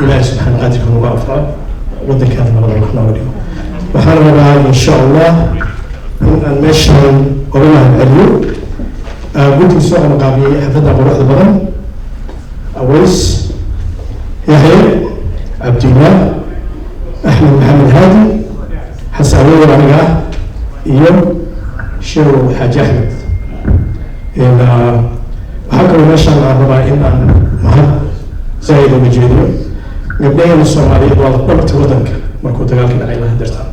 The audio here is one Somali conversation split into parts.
إلهي سبحانه وتعالى وقفا وده كان مرضى الرحمن الرحيم وحنا إن شاء الله إن ماشي قرنا اليوم قلت بسؤال مقابل حفظنا بروح البرم أويس يحيى عبد الله أحمد محمد هادي حسابي ورجع يوم شو حاج أحمد إن هكذا ما شاء الله ربع إن مهم زايد ومجيدين قبلها الصوماليين والله ما بتودنك ما كنت قال كنا عيلة هدرتها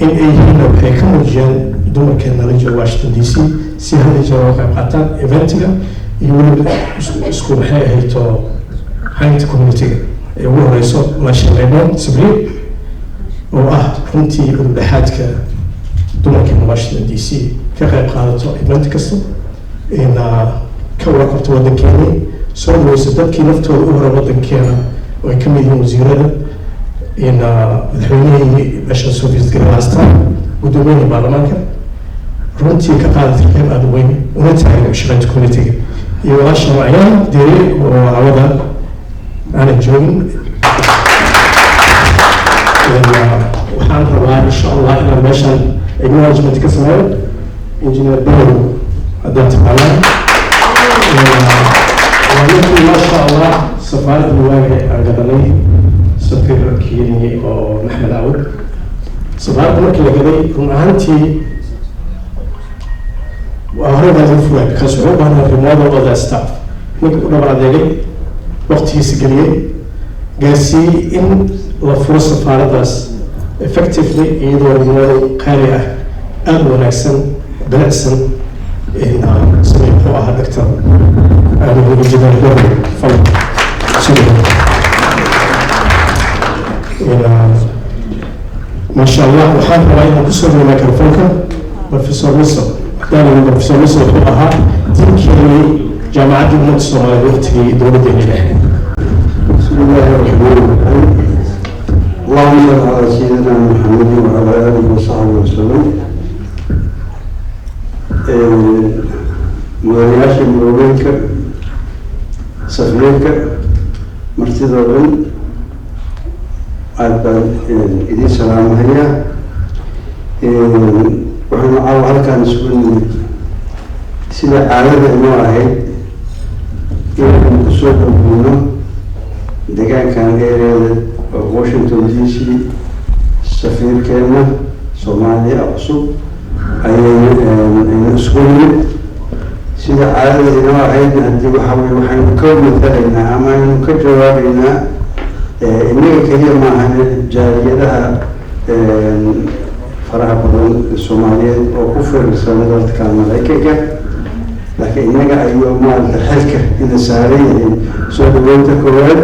إن أيهنا بحكم الجن دون كنا رجال واشنطن دي سي هذا جواب قطع إيفنتيا يقول سكول هاي تو هاي كوميونيتي يقول رئيسه ماشي ليبون سبري كنتي يقول لحدك دون كنا واشنطن دي سي كغير قادته إيفنت كسر إن كوقت ودن كيني سؤال ويسدد كي نفتو الأمر ودن كينا ويكمل يوم وزيرنا إن الحويني باشا سوفيت جراستا ودوين البرلمان runtii ka qaadatay qayb aad u weyn una taagan shaqaynta communitiga iyo walaasha macayaan diray oo cawada aanan joogin waxaan rabaa insha allah inaan meeshaan acknowledgement ka sameeyo engineer bow haddaan taqaanaan waa ninkii maasha allah safaaradda waaga aan gadanay safiirkii oo maxmed cawad safaaradda markii la gaday run ahaantii وهذا الفوق كسره بنا في موضوع هذا staff نقول بعد ذلك وقت يسجليه جالسي إن لفرص فارداس effectively يدور الموضوع قارئة أول نحسن بنحسن إن سمعوا هذا دكتور أنا هو جدا دوري فل سمعوا ما شاء الله وحنا رأينا كسر الميكروفون بروفيسور مصر كان البروفيسور مصر أها تنكري جامعة الأمة الصومالية وقتي دولة الإله. بسم الله الرحمن الرحيم. اللهم صل على سيدنا محمد وعلى آله وصحبه وسلم. مديرياش المروينك سفرينك مرتضى عبد إدي سلام هيا وحنا أول كان سؤال سيدا عالم إنه هاي يمكن كسوة بينه دكان كان غير واشنطن دي سي سفير كنا صوماليا أقصد أي سكولي سيدا عالم إنه هاي نهدي وحوي وحنا كون مثلنا أما كجوابنا إنه كثير ما هن جارية faraha badan Soomaaliyeed oo ku fiirsan dadka Mareykanka laakiin inaga ayuu maanta xilka ila saaray soo dhaweynta koowaad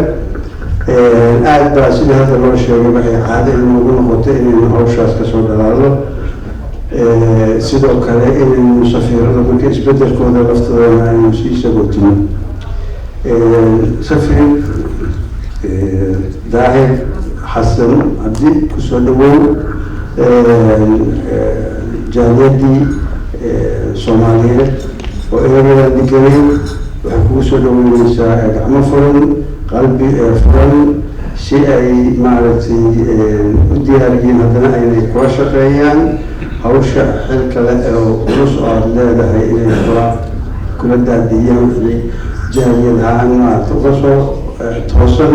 aad baa sida hadda loo sheegay waxay caado inuu noqotay inuu hawshaas ka soo dhalaalo sidoo kale inuu safiirada marka isbedelkooda laftooda ay sii sagootino safiir daahir xasan abdi ku soo dhaweyn جاليدي سومالية وإيران ديكري وحكوسو دومي ساعد عم فرن قلبي فرن شيء معرفتي ودياريين هذا أين كواشة أيام هوشة حلك لا ونص لا ده إلى الفرع كل ده ديام في جاليد عنا توصل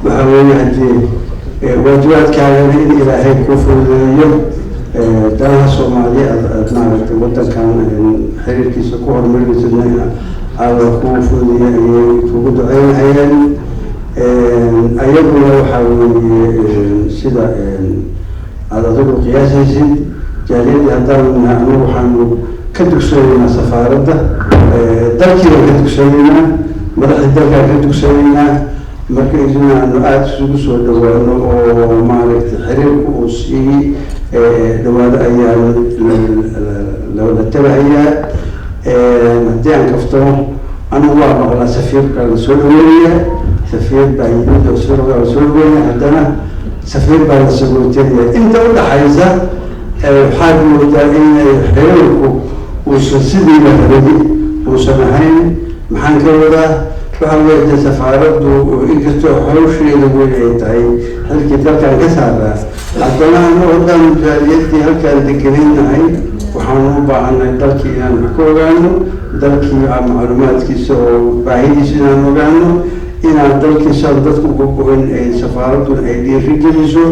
وحوي عندي واجبات كان إلى هيك كفر اليوم دارها الصومالية أتناقش وده كان حرير كيس كور مريض الدنيا على كفر فوجد أيام ولا حاول سدا على ضرب قياسي جالين يهدرنا نروح عنه كدك سوينا سفارة دركي كدك سوينا مرح الدركة كدك سوينا مركزنا أنه أتسوس ودوانه ومعرفة الحريق وسي دوان أيام لو نتبعيها مهديان كفتهم أنا الله مغلا سفير كان سوريا سفير بعيد وسوريا عندنا سفير بعد سوريا أنت ولا حيزة حاجة دائما حريق وسيدي مهدي وسمحين محن كولا وحاولت سفارة وإجت حوشي لقولي تاي هل كده كان كسر حتى أنا قدام جاليتي هل كان ذكرين هاي وحنوبة عن دلكي أنا كورانو دلكي معلومات كيسو بعيد سنة نورانو إن دلكي صدقت كوكوين سفارة الأيدي رجليسو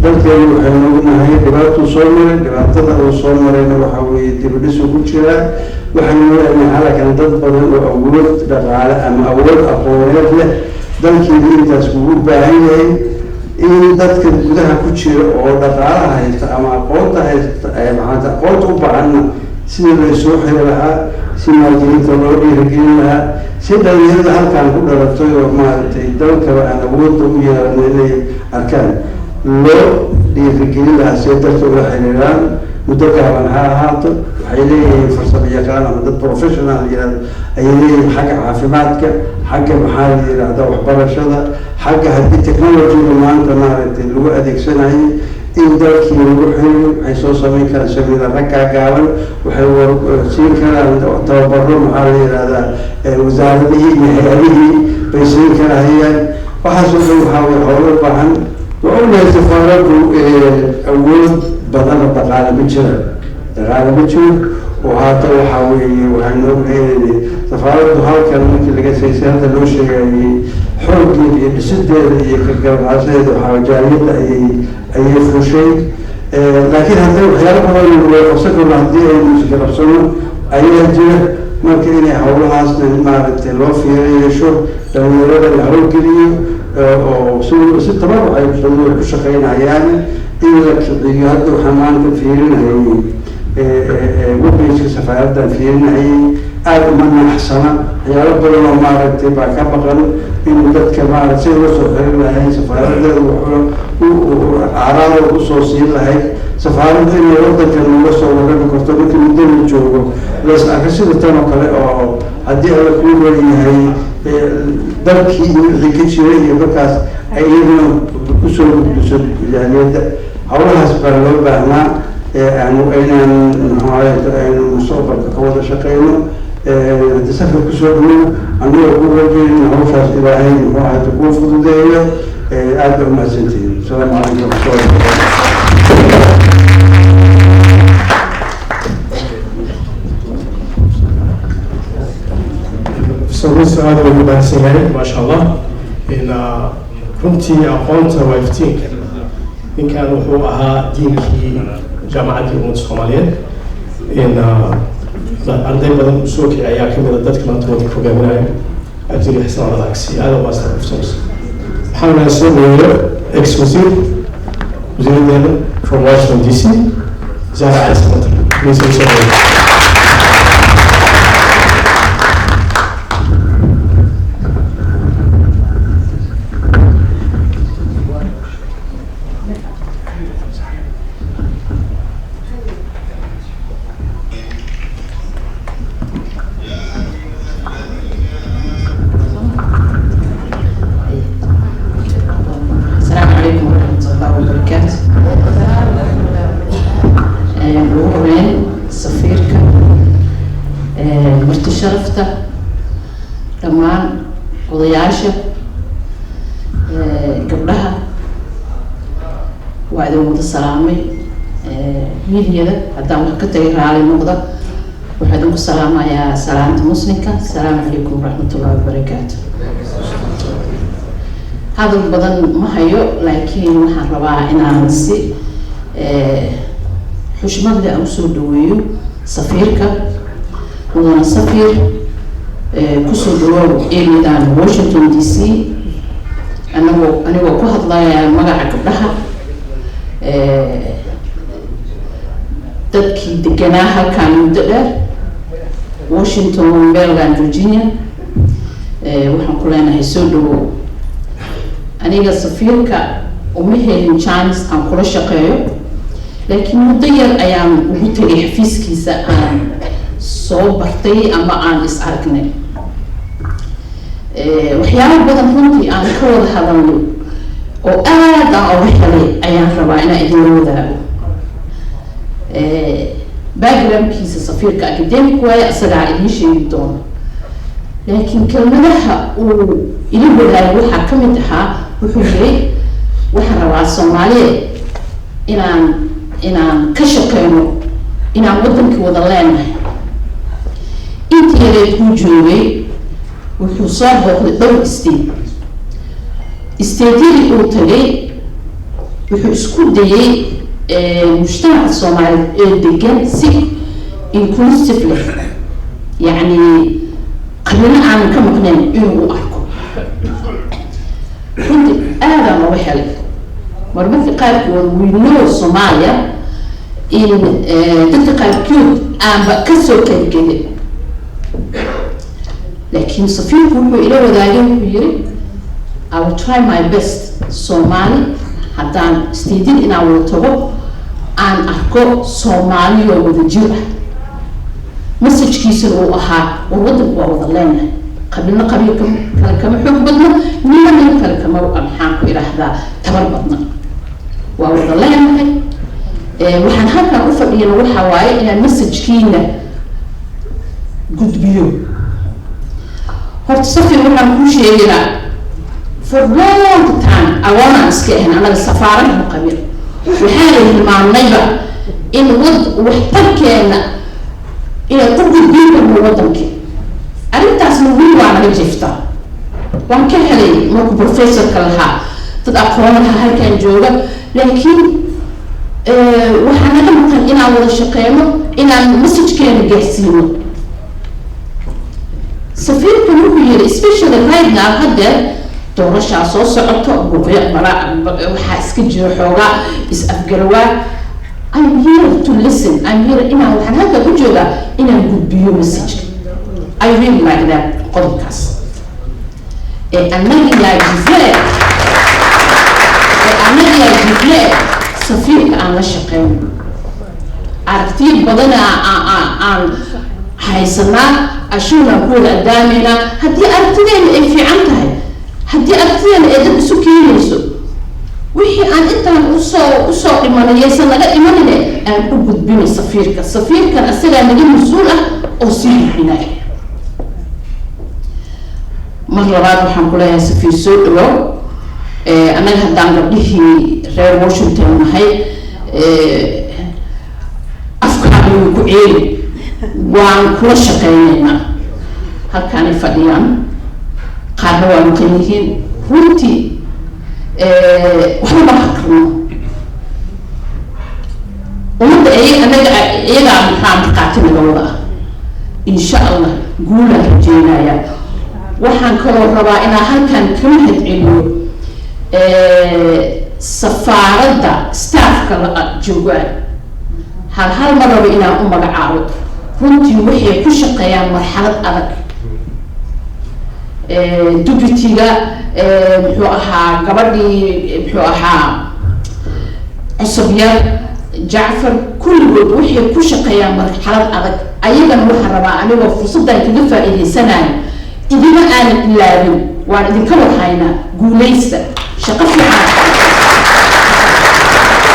دلكي وحنوبنا هاي دبعتو صومر دبعتو صومر إنه وحوي تبلسو كوشلا وحنوبنا إن على كان تطبق أولود دقالة أم أولود أقويات له دلكي اللي تسكوه بعيد إن دتك جدها كتير أو دقالة هاي أما قوتها هاي معناتها قوت وبعنا سيد الرسول لها سيد الجنين تلوري رجين لها سيد الجنين هل كان كل رتوي وما تدل كأنا وضو يا نيني أركان لو رجين لها سيد الرسول حيلان مدركها من هاطر حيلي فرصة بيكان من البروفيشنال أيلي حق عافماتك حق محل هذا وحبر شذا حق هذه التكنولوجيا اللي أنت نارت اللي هو أديك سنة إن ذاك يروحوا حيصوص من كان سبيل ركع قاول وحيور سين كان توبرهم على هذا وزارة هذه بيسين كان هي وحصلوا حاول بعن وأول سفارة أول بدل تقال بيشر تقال بيشر وهذا وحاوي وعنو سفارة هاي كان ممكن لقى سياسات اللوشة يعني حرقي بسدة يكرر عسيد وحاجالية أي فوشي لكن هذا الخيار هو وصلوا لهذه المشكلة بسنة أي جهة ممكن يحولوا عصنا المعرض اللوفي يشوف لو يراد الهرب كليه أو سو ست مرة أي بسنة بشقين عيانة إذا يهدوا حمان كثيرين هي وبيش سفارات كثيرين هي أدمن حسنة يا رب لو ما رتبع كبقنا إن ذات كما رسول سفر لهاي سفارة وأعراض وصوصي لهاي سفارة إن يرد كان وصل ولا بكرتبة كمدة الجوجو بس أكثر التنو كله هدي على كل هاي ذلك ذكي شيء يبقى أيضا كسر يعني أولها سفر لو بعنا يعني أين مصابر كقوة شقينا تسافر كسرنا أنا أقول لك إن هو فاز إلى أين هو هتكون فضولية أربع مسنتين السلام عليكم ورحمة الله. سويس هذا اللي بنسميه ما شاء الله إن كنتي أقمت ويفتيك إن كان وحوها دينك جامعة الأمم الصومالية إن أردت بدن سوكي أياك من الدتك ما تودي فوجئنا أجري حسنا على العكسي هذا ما استعرف سوس حنا نسميه إكس وزير دين from Washington DC زارع عاصمة مصر. شرفته دمان odayaasha gabdhaha waa idin wada salaamay miidyada haddaan wax ka tagay raali noqda waxaan idinku salaamayaa salaanta muslimka assalaamu calaykum waraxmatullaahi wabarakaatu hadal badan ma hayo laakiin waxaan rabaa inaan si xushmad leh u soo dhaweeyo safiirka ودنا سفير كسر دور إيران واشنطن دي سي أنا وكهد لا مجا قبلها تذكي دجناها كان مدلر واشنطن ميرلاند فيرجينيا وحنا كلنا هيسودو أنا سفير كأمي تشانس عن كل شقيه لكن مضير أيام وقتي حفيز كيسا soo bartay ama aan is aragnay waxyaabo badan runtii aan ka wada hadalno oo aad aan uga helay ayaan rabaa inaan idin wadaago backgroundkiisa safiirka academic way asagaa idin sheegi doono laakiin kelmadaha uu ila wadaagay waxaa ka mid ahaa wuxuu yiri waxaan rabaa Soomaaliya inaan ka shaqeyno inaan wadankii wada leenahay intii uu joogay wuxuu soo booqday dhowr isteedii uu tagay wuxuu isku dayay mujtamaca Soomaaliyeed ee degan si inclusively يعني قبلنا عن كم قنين إنه أركو كنت أنا ما بحل مرة في قارك وينو الصوماليا إن تلتقى الكيوت أنا بكسر كده لكن صفير كله إلى وذاك بيري I will try my best Somali حتى استيدين إن أول تبو أن أركو Somali وذجيرة مسج كيسر وأها ووضب ووضلنا قبلنا قبلكم كم حب بدنا من كم أمحاكم إلى هذا تبر بدنا ووضلنا وحن هكا أفق ينور حواي إلى مسج كينا good view هرتصفي وحن كل شيء لا for long time أوانا أسكيهن أنا السفارة المقابل وحاله مع النيبة إن وض وحتكينا إلى قرب البيت من وطنك أنت أسمعين وأنا بجفتا وأنا كهلي مركو بروفيسور كلها تدقونها هاي كان جوجا لكن وحنا نمكن إن أول شقيمه إن المسج كان جاهزينه سفير كانوا يري especially right now هذا تورشة صوص عطوا بقية مرا وحاسك جروحها إسأفجروا I'm here to listen. I'm here in our hanaka kujoga in a good view message. I really like that podcast. Another idea. Another idea. Safir أنا شقيم. أكتير بدنا عن حيثنا أشونا كل قدامنا هدي أكتير في عنتها. هدي أكتير إذا بسكينيسو. وحي أن أنت أصو إيمانية سنة لا إيمانية أن أبد بين السفير كان أسرع من مسؤولة أصيب بناء مرة بعد الحمد لله سفير سود لو أنا هدان قبله غير واشنطن هاي أفكار كويل وعن كل شقينا هل كان فديان قالوا مقيمين هونتي وحنا ما حكرنا ومدة أنا عم قاعدين نقولها إن شاء الله قولها جينا يا وحن كلو ربا إن هل كان كمهد إنه سفارة ستاف كلا جوان هل مرة بإنا أمك عارض كنت وحي كل شقيان مرحلة أذك دوبيتيغا بحو أها قبردي بحو أها عصبية جعفر كل وحي كل شقيان مرحلة أذك أيضا وحن ربا أنا وفرصة كدفة إلي سنة إذا ما أنا إلا وأنا إذا كبر حينا قوليس شقفي عاد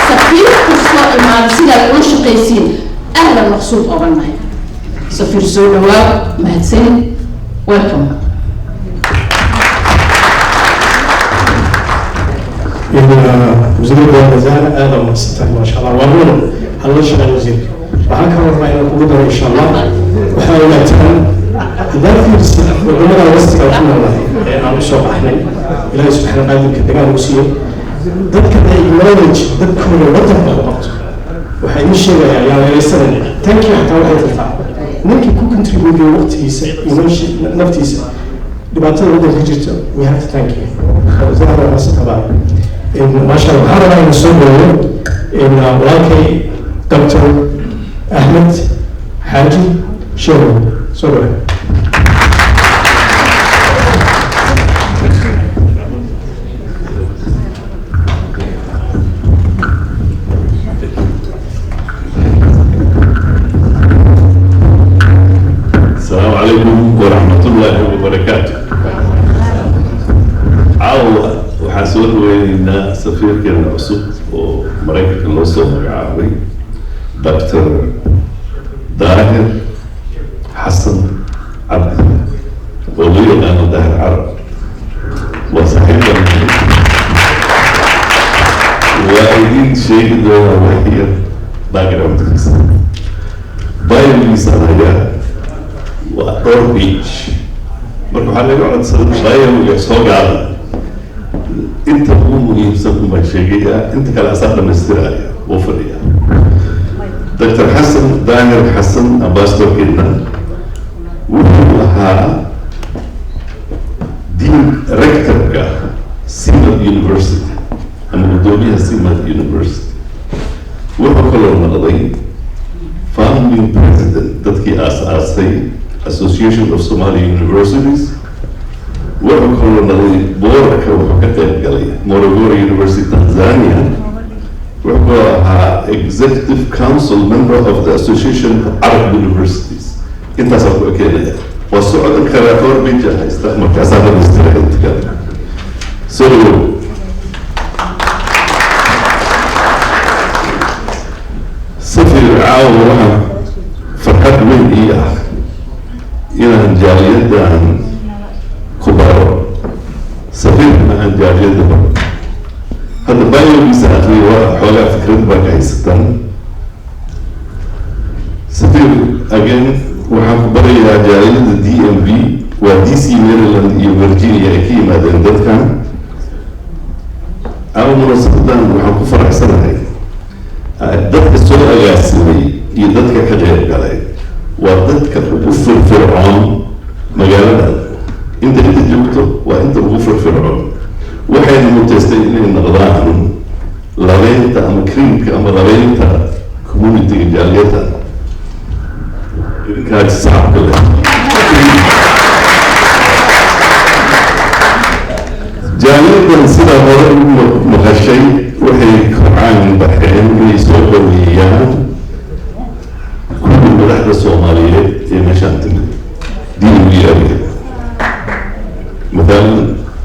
سفير قصة إمام سيدة الأول شقيسين أهلا مقصود أغنى سفير زولوا مهدسين ويلكم وزير الوزارة آدم مستر ما شاء الله وأنا الله شغال وزير وهكذا رأينا قبضة إن شاء الله وحاولنا تهم إذا في العمر وسط كنا الله أنا بشوف إحنا إلى سبحانه قادم كدجال مسير ذكر إيمانج ذكر الوطن بالوقت وحيمشي يعني يستمر تانكي حتى واحد يطلع نيجي كل كنتريبيوت وقت يمشي نفتيسه دبعتنا وده هجرته we have to thank you زي هذا الناس طبعا إن ما شاء الله هذا ما يسوونه إن ولاكي دكتور أحمد حاجي شهر سوري السلام عليكم ورحمة الله وبركاته. عاو وحاسور وين سفير كان عصب ومريكا كان عصب عربي دكتور ظاهر حسن عبد background kiisa biologiisa anaga waa dhowr page marka waxaa laga codsaday biologiga soo gaada inta ugu muhiimsan uma sheegaya inta kale asaa dhamaystiraya oo fadhiya Dr. Hassan Dahir Hassan ambassador keena wuxuu ahaa dean rector-ka Simad University ama gudoomiyaha Simad University wuxuu kaloo noqday founding president dadkii aasaasay Association of Somali Universities wuxuu kaloo noqday boorka wuxuu ka qayb galay Morogoro University Tanzania wuxuu ahaa executive council member of the Association of Arab Universities intaasaan ku ekeenaya waa socdan karaa dhowr bija haysta markaasaa dhamaystira inta kale so safir caawa waxaa farxad weyn ii ah inaan jaaliyaddan ku baro safirna aan jaaliyadda baro hadda biologiisa akriya waa xoogaa fikrad baa ka haysataan safir again waxaan ku barayaa jaaliyadda DMV waa DC Maryland iyo Virginia ay ka yimaadeen dadkan ama munaasabadan waxaan ku faraxsanahay dadka soo agaasimay iyo dadka ka qeyb galay waa dadka ugu firfircoon magaalada inta joogto waa inta ugu firfircoon waxayna muteystay inay noqdaan labeynta ama creamka ama labeynta community-ga jaaliyadda idinkaa saacabka leh jaaliyaddan sidaa hore ugu maqashay waxay kocaan baxeen inay soo dhaweeyaan kulli madaxda Soomaaliyeed ee meeshaan timid DMV-ga مثلا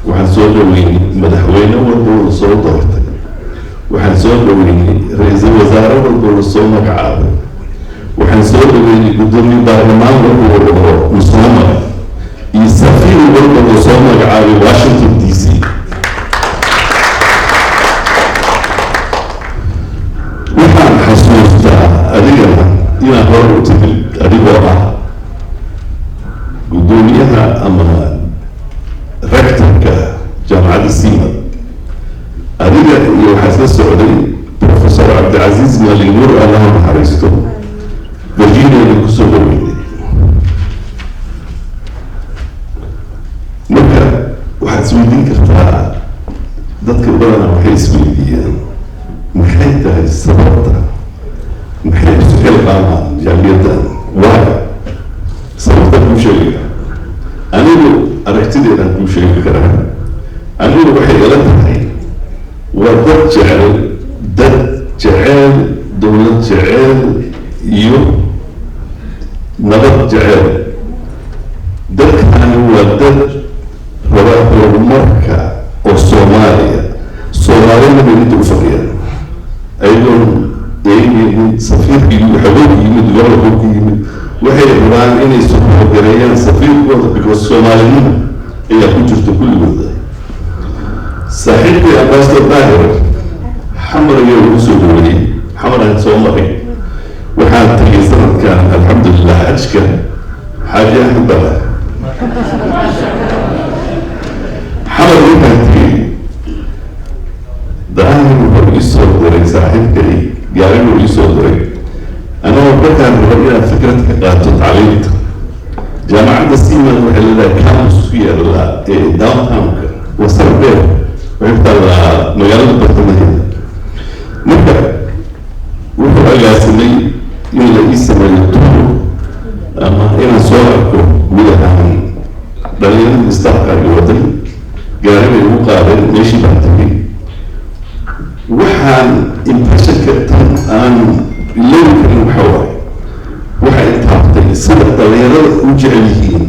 waxaan soo dhaweynay madaxweyne walba oo soo doortay waxaan soo dhaweynay ra'iisul wasaare walba oo soo magacaabay waxaan soo dhaweynay gudoomiye baarlamaan walba oo muslima iyo safiir walba oo soo magacaabay Washington DC waxaan xasuustaa adigana inaan hor u timid adigoo ah gudoomiyaha ama rector-ka jaamacadda Simad adiga iyo waxaa isla socday professor Cabdicaziz Malik Nuur Allah naxariisto Virginia ku soo dhaweeyay marka waxaad isweydiin kartaa dadka badanaa waxay isweydiiyaan maxay tahay sababta maxay isu xilqaamaan jaaliyaddan waayo sababta kuu sheegaya anigu aragtideedaan kuu sheegi karaa anigu waxay ila tahay waa dad jecel dowlad jecel iyo nabad jecel dadkani waa dad raba horumarka oo Soomaalina inta u fadhiya ayagoon eegaynin safiirkii waxawood yimid gobolka ku yimid waxay rabaan inay soo hogareeyaan safiirkooda because Soomaalina ayaa ku jirta kulligooda saaxiibkii ambassador Dahir xamar ayaa ugu soo dhaweeyey xamaraan soo maray waxaan tagay sanadkan alxamdulillah xajka xaaji Axmed Bala xamar waxaan tagay Dahir wuxuu ii soo diray saaxiibkay gaarigu ii soo diray anagoo markaan rabo inaan fikrad ka qaato tacliinta jaamacadda Simad waxay leedahay campus ku yaala ee downtown-ka wasarbeer waxay ku taallaa magaalada bartamaheeda marka wuxuu agaasimay in la ii sameeyo tuuro ama inaan soo arko guud ahaan dhalinyarada istaafka iyo waday gaaribay ugu qaadeen meeshii baan tagay waxaan impressionka tan aan iloobi karin waxa waaye waxay taabtay sida dhalinyarada u jecel yihiin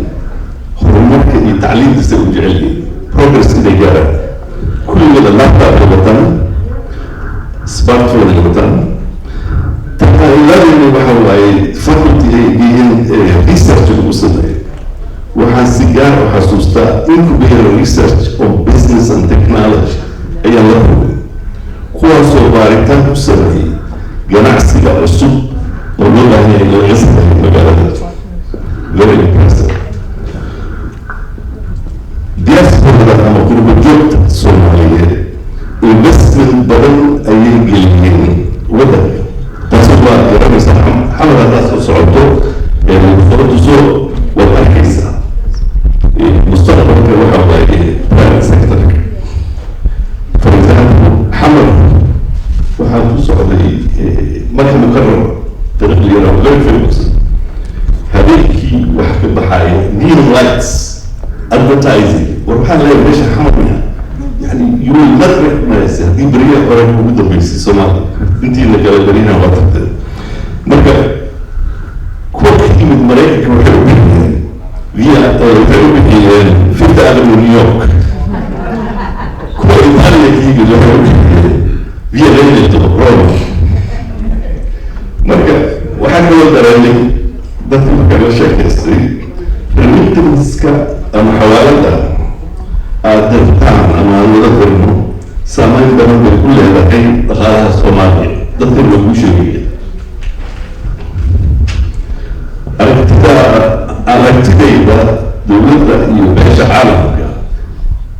horumarka iyo tacliintiisa u jecel yihiin progress inay gaaraan kulligooda laptop ay wataan smartphone ay wataan taqaa'iladani waxa waaye faculty ay yihiin research lagu sameeyo waxaan si gaar u xasuustaa incubator research on business and technology ayaa la rogay kuwaasoo baaritaan ku sameeyey ganacsiga cusub very impressive. diaspora ama qurbo joogta Soomaaliyeed investment badan ayay geliyeen waddanka. taasi waa garanaysa xamar haddaad soo socoto soo waad arkaysaa mustaqbalka waxa waaye private sector. for example xamar waxaa ku socday marka mukarram dariiq yar oo very famous habeenkii wax ka baxaya neon lights advertising waxaa leeyahay meesha xamarna yani you will not recognize haddii beriyaha hore ugu dambeysay Soomaaliya intiina kala beriyaha waa tagtay. marka kuwa ka yimid Maraykanka waxay u bixiyeen waxay u bixiyeen Fifth Avenue New York. kuwa Itaaliya ka yimid waxay u bixiyeen Via Veneto Roma. marka waxaa kaloo dareemay dadka marka la sheekaystay remittanceska ama xawaalada aad dirtaan ama aan wada dirno saameyn badan bay ku leedahay dhaqaalaha Soomaaliya. dadkan waa kuu sheegaya aragtidayda dowladda iyo beesha caalamka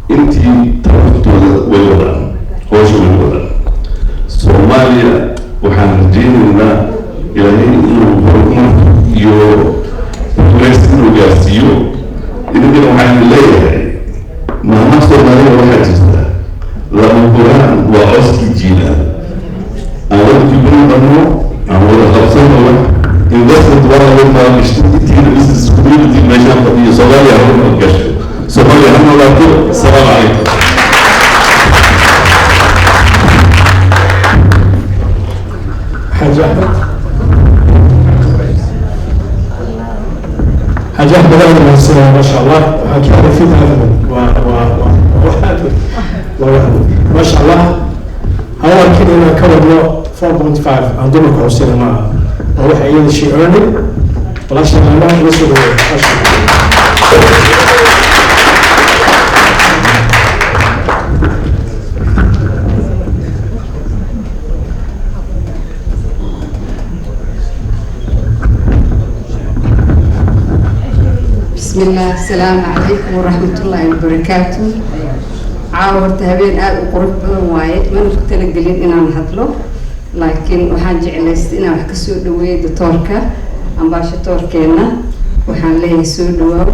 intii tabartooda way wadaan hoosha way wadaan. Soomaaliya waxaan rajaynaynaa ilaahay inuu horumar iyo progress inuu gaarsiiyo. idinkana waxaan leeyahay maamaha Soomaaliya waxaa jirta lama huraan waa cooskii jiila aan wada jibin badno aan wada qabsanno investment waa laga maalgashto intiina business community meeshaan fadhiyo Soomaaliya ha maalgasho. Soomaaliya ha noolaato. Assalaamu calaykum. حاجة أحمد حاجة أحمد أنا السلام ما شاء الله حكي هذا في ما شاء الله هو كده أنا كون 4.5 عندنا كوسيلة مع أروح أي شيء أرني ولا شيء أنا نسوي ما شاء الله. بسم الله السلام عليكم ورحمة الله وبركاته. عاورت هبين آل وقرب وايد ما نقدر نقولين إن نهضله لكن وحاجة على استنا وحكسو دوي دكتورك أمباشتور كنا وحنليه سودواو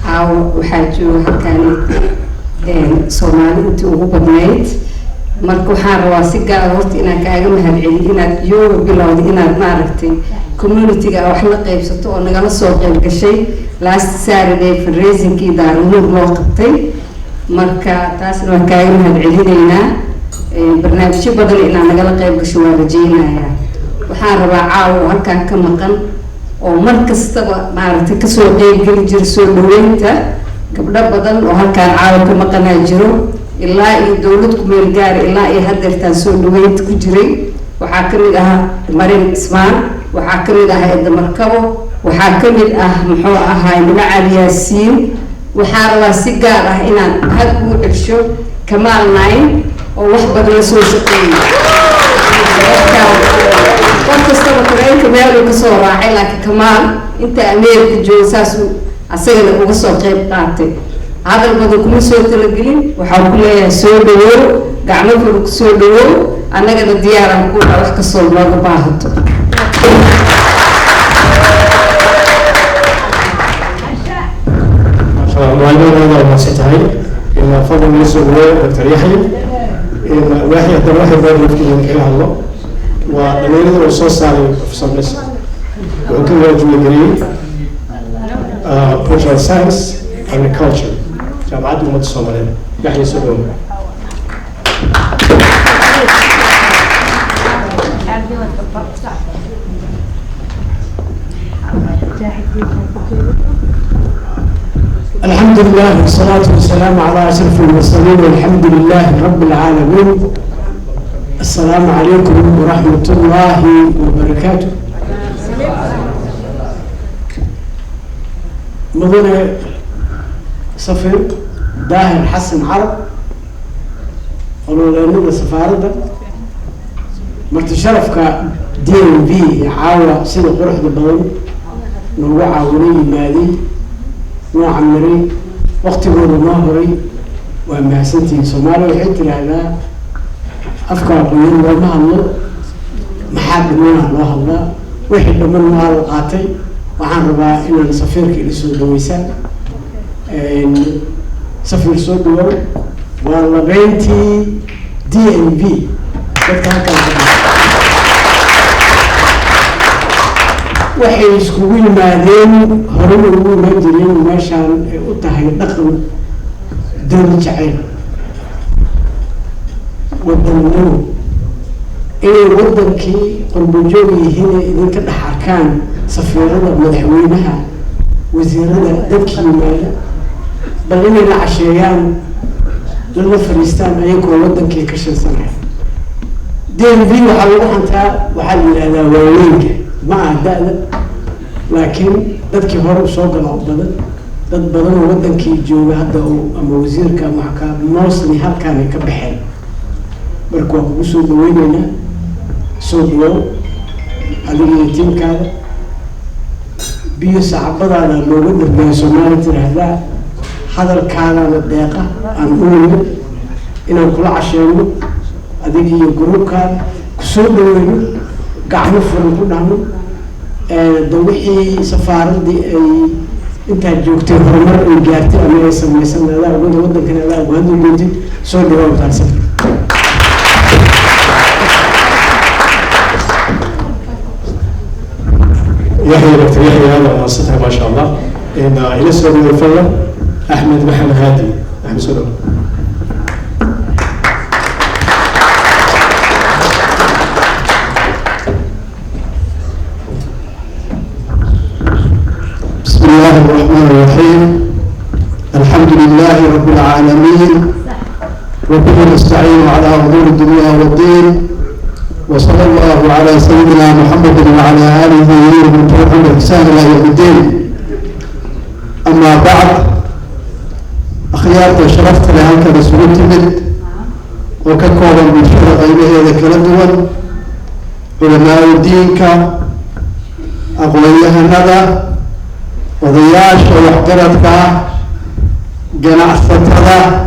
عاو وحاجو هكاني Soomaali intii ugu badnayd. marka waxaan rabaa si gaar ah inaan kaaga mahadceliyo inaad yoga bilowday inaad maaragtay community-ga wax la qaybsato oo nagala soo qayb gashay last Saturday fundraising-kii Daarunuur loo qabtay. marka taasna waan kaaga mahadcelinaynaa. barnaamijyo badan inaan nagala qayb gasho waan rajaynayaa. waxaan rabaa caawa halkaan ka maqan oo mar kastaba maaragtay kasoo qaybgeli jira soo dhaweynta gabdho badan oo halkaan caawa ka maqanaa jiro ilaa iyo dawlad ku meel gaar ilaa iyo hadeertaan soo dhaweynta ku jiray. waxaa ka mid ah Marin Ismaan, waxaa ka mid ah Edda Markabo, waxaa ka mid ah muxuu ahaa Magacaab Yaasiin. waxaa rabaa si gaar ah inaan had ugu celsho Kamaal Nayn oo wax badan la soo shaqeeyay. qof kastaba tareenka meel uu ka soo raacay laakiin Kamaal inta Ameerika joogo saas asagana uga soo qayb qaatay. hadal badan kuma soo talagelin waxaa ku leeyahay soo dhawow gacmo fudud soo dhawow annagana diyaaraan ku wax ka soo looga baahato. معلومة أنا نسيتها إن فضل يسوع دكتور يحيى إن واحد باب يفكر من كلام الله ونريد الرصاص على فصل وكل رجل يجري political science and culture جامعة أمة الصومالية يحيى سلوم. الحمد لله والصلاة والسلام على أشرف المرسلين والحمد لله رب العالمين. السلام عليكم ورحمة الله وبركاته. مدن صفر داهر حسن عرب قالوا لنا سفارة مرت شرفك DNV عاوة سيد قرح دبلن نوعا ولي مالي نوعا مري وقت يقولوا نهري وما سنتي سومالي وحيت هذا أفكار قيل وما الله محاب منها الله الله وحيد من مال القاتي وعن ربا إن السفير كي سود ويسان سفير سود والله بنتي DNV waxay iskugu yimaadeen horena ugu imaan jireen meeshaan ay u tahay dhaqan dowlad jacayl wadannimo inay wadankii qurbojoog yihiin ay idinka dhex arkaan safiirada madaxweynaha wasiirada dadkii yimaada bal inay la casheeyaan lala fariistaan ayagoo wadankii ka shansanaya DNV waxaa lagu hantaa waxaa la yidhahdaa waaweynka ma aha da-da laakiin dadkii hore usoo gala badan dad badan oo wadankii jooga hadda ama wasiirka ama xakaa mostly halkaan ay ka baxeen marka waa kugu soo dhaweyneynaa soo dhawow adiga iyo tiimkaada biyo sacabadaada looga dhargeeyo Soomaali tiraahdaa hadalkaadana deeqa aan u nimid inaan kula casheeyno adiga iyo gruubkaada kusoo dhaweyno gacmo furan ku dhahno wixii safaaradii ay intaa joogtay horumar ay gaartay ama ay samaysan adaa ugu wadankan adaa ugu hadli doontin soo dhawaad taasif يحيى دكتور يحيى هذا منصتها ما شاء الله إن إلى سوري الفضل أحمد محمد هادي أحمد سوري بسم الله الرحمن الرحيم الحمد لله رب العالمين وبه نستعين على أمور الدنيا والدين وصلى الله على سيدنا محمد وعلى آله ومن تبعهم بإحسان إلى يوم الدين أما بعد أخيار تشرفت لهلك رسول تمد وككورا من شرق غيره ذكر الدول علماء الدين أقويها الندى وضياش وحقرتك جناحتها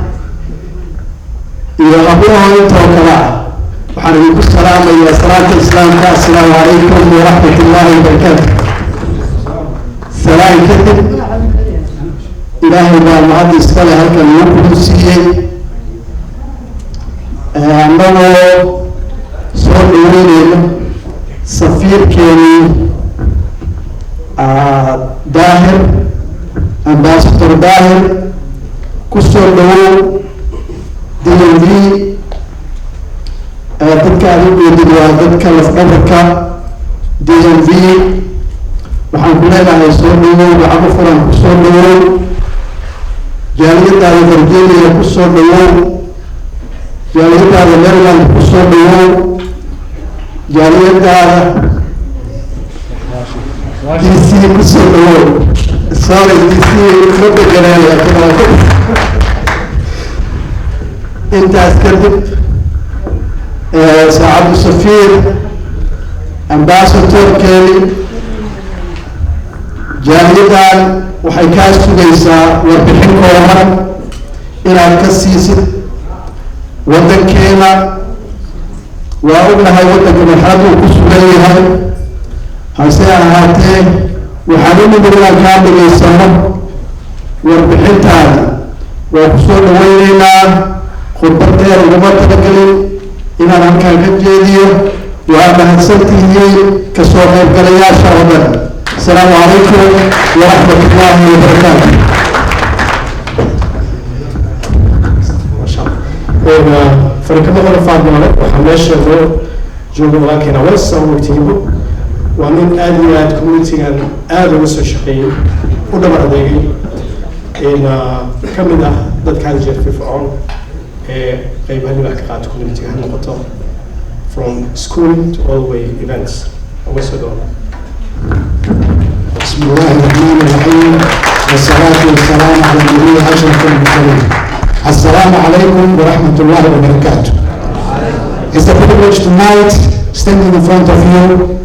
إلى أبوها يتوكلا وحنبيك السلام يا صلاة الإسلام السلام عليكم ورحمة الله وبركاته سلام كتب إلهي ما معدي اسكالي هلك الموقف السيئي أنه صور إيرين سفير كيني داهر أمباسطور داهر كسر له DNV dadka adigu waa dadka lafdhabarka DNV waxaan ku leedahay soo dhawow lacag furan ku soo dhawow jaaliyadaada Virginia ku soo dhawow jaaliyadaada Maryland ku soo dhawow jaaliyadaada DC ku soo dhawow sorry DC ma deganaayo intaas kadib سعد السفير أمباسطور كيلي جاليدان وحيكاس سوغيسا وبحين كوهر إلى كسيسي ودن كينا وأقولنا هاي ودن كنا حادو كسوغيها هسيا هاتين وحالوني بنا كامل يسمى وبحين تانا وكسور وينينا خطبتين ومتبقلين إلى أن كان جديد وأنا هنسلته كسوق القريات شهدا السلام عليكم ورحمة الله وبركاته. ما شاء الله. فركب الله فاضل وحماش جو لكن وسع وكتيبه ومن آليات كوميتي عن آل وسع شقي ودمر ذي إن كم ده ضد كان جير في فرعون قيب هذه الأكاد كوميتي عن نقطة from school to all the way events. بسم الله الرحمن الرحيم والصلاة والسلام على النبي أشرف المرسلين. السلام عليكم ورحمة الله وبركاته. It's a privilege tonight standing in front of you,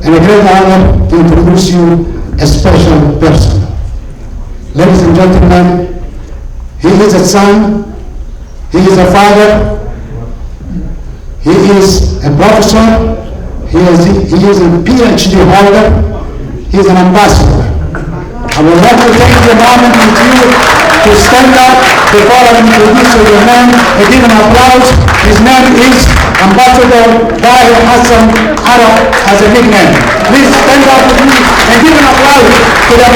and a great honor to introduce you a special person. Ladies and gentlemen, he is a son, he is a father, he is a professor, he is a PhD holder, he is an ambassador. I would like to take the moment with you to stand up before I introduce your man and give an applause. His name is Ambassador Tahir Hassan Arab as a nickname. Please stand up with me and give an applause to the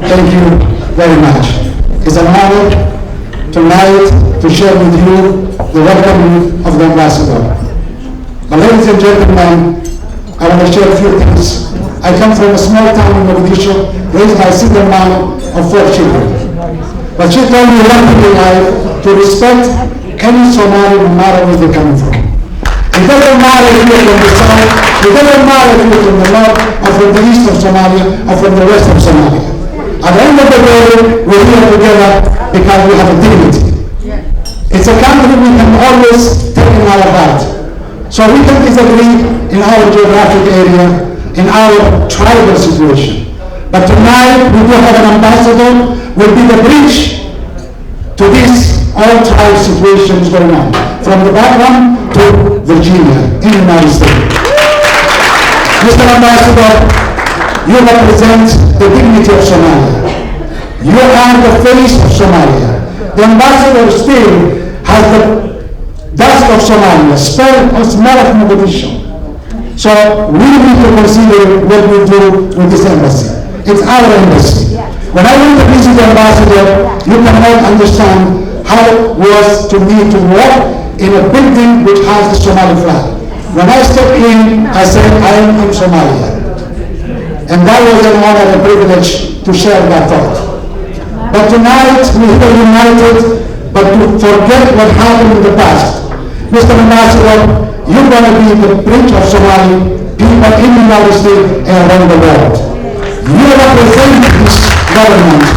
Thank you very much. It's an honor tonight to share with you the welcome of the ambassador. But ladies and gentlemen, I want to share a few things. I come from a small town in Mogadishu, raised by a single mom of 4 children. But she told me one thing in life, to respect any Somali no matter where they're coming from. It doesn't matter if you're from the south, it doesn't matter if you're from the north, or from the east of Somalia, or from the west of Somalia. At the end of the day, we're here together because we have a dignity. It's a country we can always take in our heart. So we can disagree in our geographic area, in our tribal situation. But tonight, we do have an ambassador who will be the bridge to this all-tribe situations going on, from the background to Virginia, in the United States. Mr. Ambassador, you represent the dignity of Somalia. You are the face of Somalia. The ambassador still has the dust of Somalia, smell of Mogadishu. So we need to consider what we do with this embassy. It's our embassy. When I went to visit the ambassador, you cannot understand how it was to me to walk in a building which has the Somali flag. When I stepped in, I said, I am from Somalia. And that was an honor and a privilege to share that thought. But tonight, we are united, but to forget what happened in the past. Mr. Ambassador, you're going to be the bridge of Somali people in the United States and around the world. You represent this government.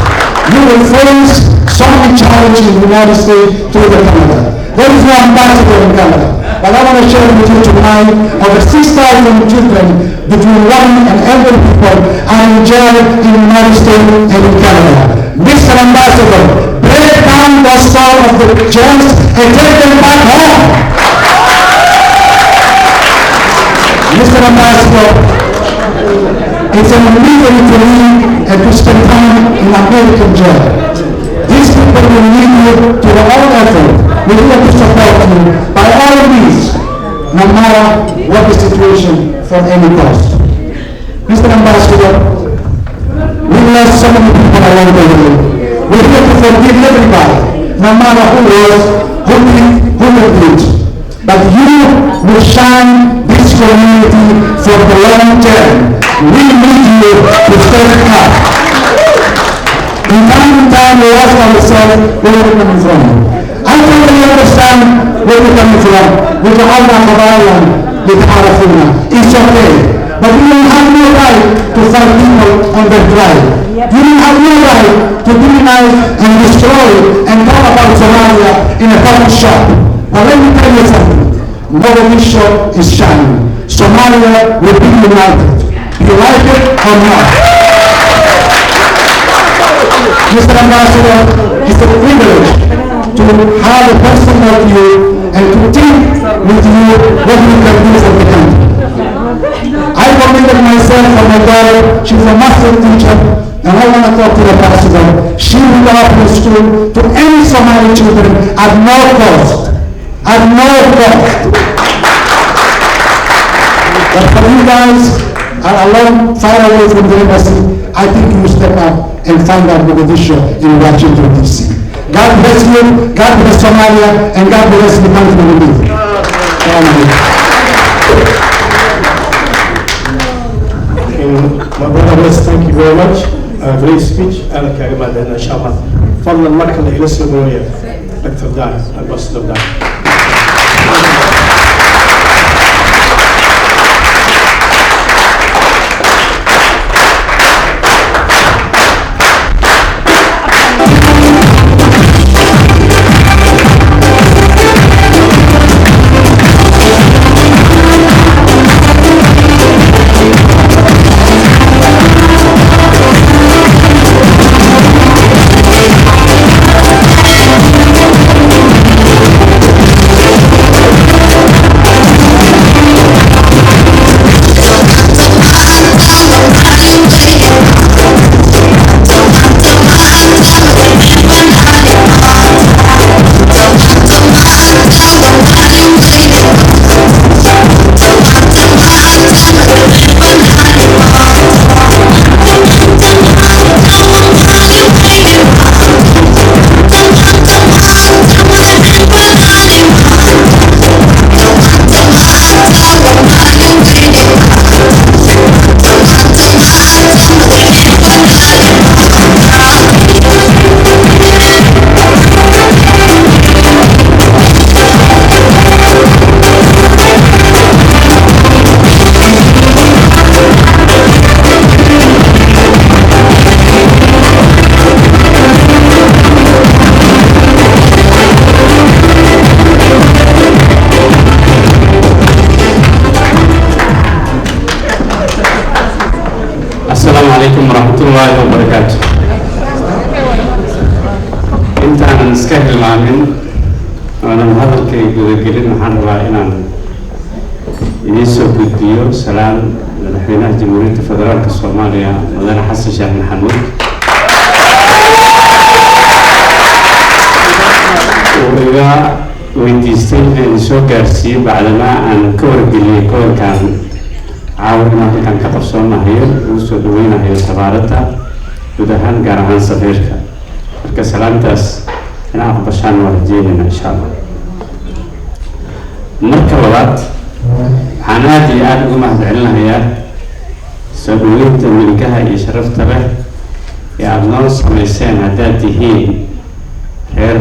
You will face so many challenges in the United States through the Canada. There is no ambassador in Canada. But I want to share with you tonight over 6,000 children between 1 and elderly people are in jail in the United States and in Canada. Mr. Ambassador, break down the soul of the jails and take them back home. Mr. Ambassador, it's an honor to me and to spend time in American jail. These people will need you to their own effort. We want to support you by all means, no matter what the situation, for any cost. Mr. Ambassador, we lost so many people who will bleach. But you will shine this community for the long term. We need you to step up. In time we ask ourselves where we're coming from. I totally understand where we're coming from. With the Alma Kabayan, with Arafuna. It's okay. But you don't have no right to fight people on their tribe. You don't have no right to demonize and destroy and talk about Somalia in a coffee shop. But let me tell you something. Mogadishu is shining. Somalia will be united. You like it or not? Mr. Ambassador, it's a privilege to have a person like you and to think with you what we can do for the country. I committed myself for my daughter. She's a master teacher, and I want to talk to the pastor. She will open a school to any Somali children at no cost. At no cost. But for you guys are alone, far away from the embassy, I think you step up and find out Mogadishu in Washington, D.C. God bless you, God bless Somalia, and God bless the country we live in. My brother West, thank you very much. Great speech. أنا كأجمع لنا إن شاء الله. فضلا مركز الإجلس الجمهورية. دكتور داي، البصر داي. عليكم ورحمة الله وبركاته. أنت أنا نسكت المعلم أنا هذا الكي بذكرين محل رأينا يسوع بديو سلام لحين جمهورية الفدرالية الصومالية مدن حسن شيخ محمود وإذا ويديستين أن سو كارسي بعدما أن كور بلي كور كان عاورنا كان كتر صومنا هي وسودوينا هي سفارتها ودهان قارهان سفيرك كسلام تاس أنا أقبشان ورجينا إن شاء الله مركبات حنادي أنا قمت علنا هي سودوينت ملكها يشرفت به يا الله سميسين هداتي هي غير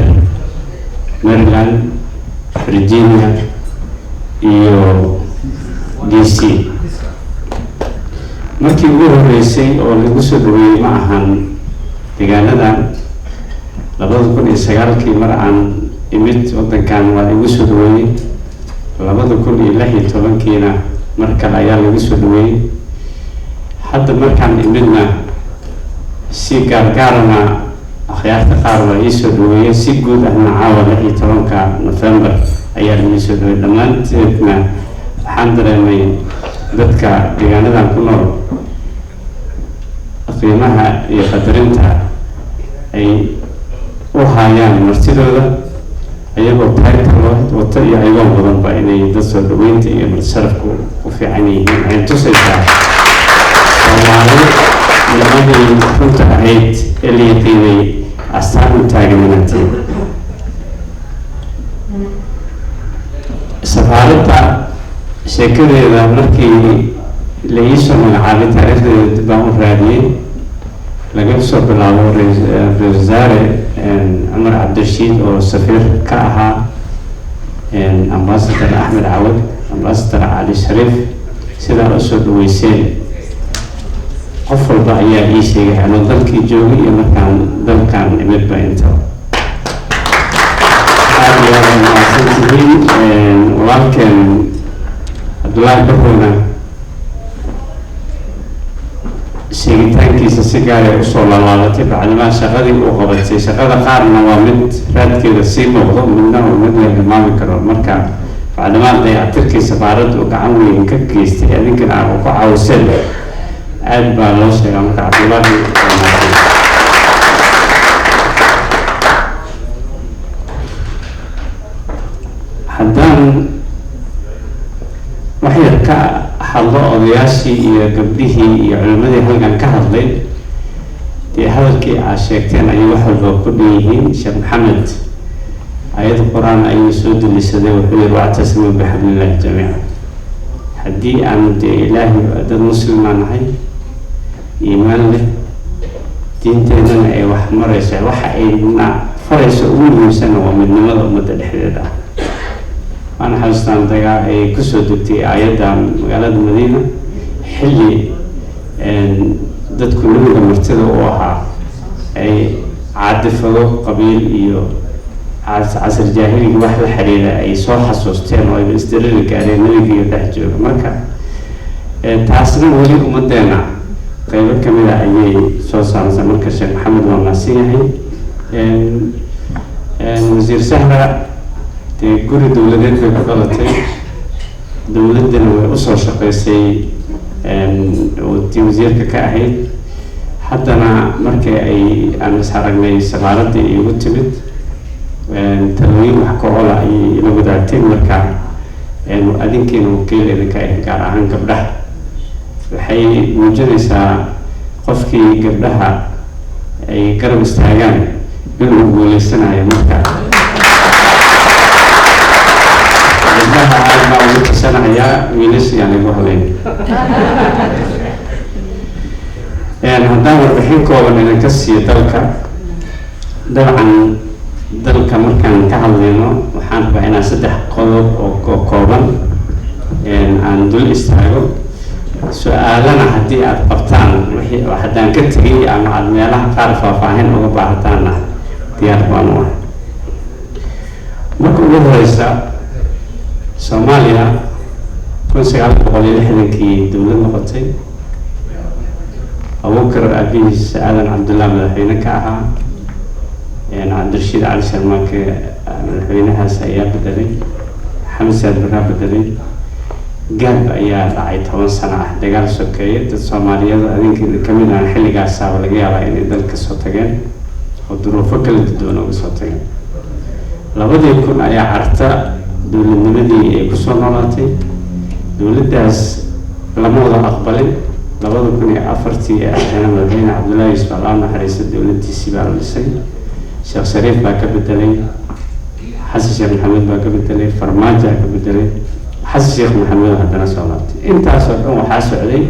ميرلاند فرجينيا iyo DC markii ugu horeysay oo lagu soo dhaweeyay ma ahan deegaanadan 2009kii mar aan imid wadankan waa lagu soo dhaweeyay 2016kiina mar kale ayaa lagu soo dhaweeyay hadda markaan imidna si gaargaarna أخيارت قارة يسودوية سيجود أهنا عاود إيترونكا نوفمبر أيام يسودوية لما تبنا حندر مي ذاتك ديجانا دام كنور قيمها يقدرنتها أي وهايان مرتدودا أيبو بحيث الواحد وطيع أيوان بضن بأيني دسودوين تي مرتشرفكو وفي عينيه عين تسيطا ومعلوم لما كنت أعيد اللي يقيني أستعمل تاجمنتي safaaradda sheekadeeda markii la iisoo magacaabay taariikhdeeda dib baan u raadiyey laga soo bilaabo ra-iisul wasaare cumar cabdirashiid oo safiir ka ahaa ambassador axmed cawad ambassador cali shariif sidaa usoo dhaweyseen qof walba ayaa ii sheegay anoo dalkii joogay iyo markaan dalkan imidba inta aad iyo aad mahadsantihiin walaalkeen cabdullaahi barrowna sheegitaankiisa si gaara usoo laalaabatay bacdimaa shaqadii uu qabatay shaqada qaarna waa mid raadkeeda sii muuqdo midna oo mid la hilmaami karo marka bacdimaa dayactirkii safaaradda uu gacan weyn ka geystay adinkana aa ku caawiseen aad baa loo sheegaa marka cabdullaahi haddaan wax yar ka hadlo odayaashii iyo gabdhihii iyo culimadii halkan ka hadlay dee hadalkii aad sheegteen ayay wax walba ku dhan yihiin sheekh maxamed ayad qur-aan ayuu soo dalisaday wuxuu yihi wactasimuu bixablillahi jamiica haddii aanu dee ilaahay dad muslimaa nahay iimaan leh diinteedana ay wax marayso waxa ayna farayso ugu muhiimsana waa midnimada ummadda dhexdeeda ah waana xasuustaan dagaa ay kusoo degtay aayadda magaalada madiina xilli dadku nabiga martida u ahaa ay caadifado qabiil iyo casr jaahiliga wax la xiriira ay soo xasuusteen oo ayba isdarari gaareen nabiga iyo dhex jooga marka taasna weli ummadeena qaybo kamid a ayay soo saaraysaa marka sheekh maxamed waa maasan yahay wasiir sahra dee guri dowladeed bay ku dhalatay dowladdana way usoo shaqeysay oo tii wasiirka ka ahayd haddana markii ay aan is aragnay safaaraddii igu timid talooyin wax ka ola ayay ila wadaagtay marka adinkiina wakiil idinka ah gaar ahaan gabdhaha waxay muujinaysaa qofkii gabdhaha ay garab istaagaan inuu guuleysanayo marka gabdhaha aad baa ugu tasanayaa wiilashayaan igu haleyn haddaan warbixin kooban idinka siiyo dalka dabcan dalka markaan ka hadlayno waxaan rabaa inaan 3 qodob oo kooban aan dul istaago su-aalana haddii aad qabtaan wixii haddaan ka tegay ama aad meelaha qaar faahfaahin uga baahataana diyaar baan u ah marka ugu horeysa Soomaaliya 1960kii dowlad noqotay Abuubakar Abiis Aadan Cabdullaahi madaxweyne ka ahaa cabdirashiid cali sharmaake madaxweynahaas ayaa bedelay xamsaad baraa bedelay gaab ayaa dhacay 10 sano ah dagaal sokeeye dad Soomaaliyeed adinkeeda kamid ah xilligaas saaba laga yaabaa inay dalka soo tageen oo duruufo kala duwan uga soo tageen 2000 ayaa carta dowladnimadii ay kusoo noolaatay dowladdaas lama wada aqbalin 2004 ee ahayna madaxweyne cabdullaahi yuusuf allah naxariista dowladdiisii baa la dhisay sheekh shariif baa ka bedelay xasan sheekh maxamed baa ka bedelay farmaajo ka bedelay xasan sheekh maxamed haddana soo laabtay intaasoo dhan waxaa socday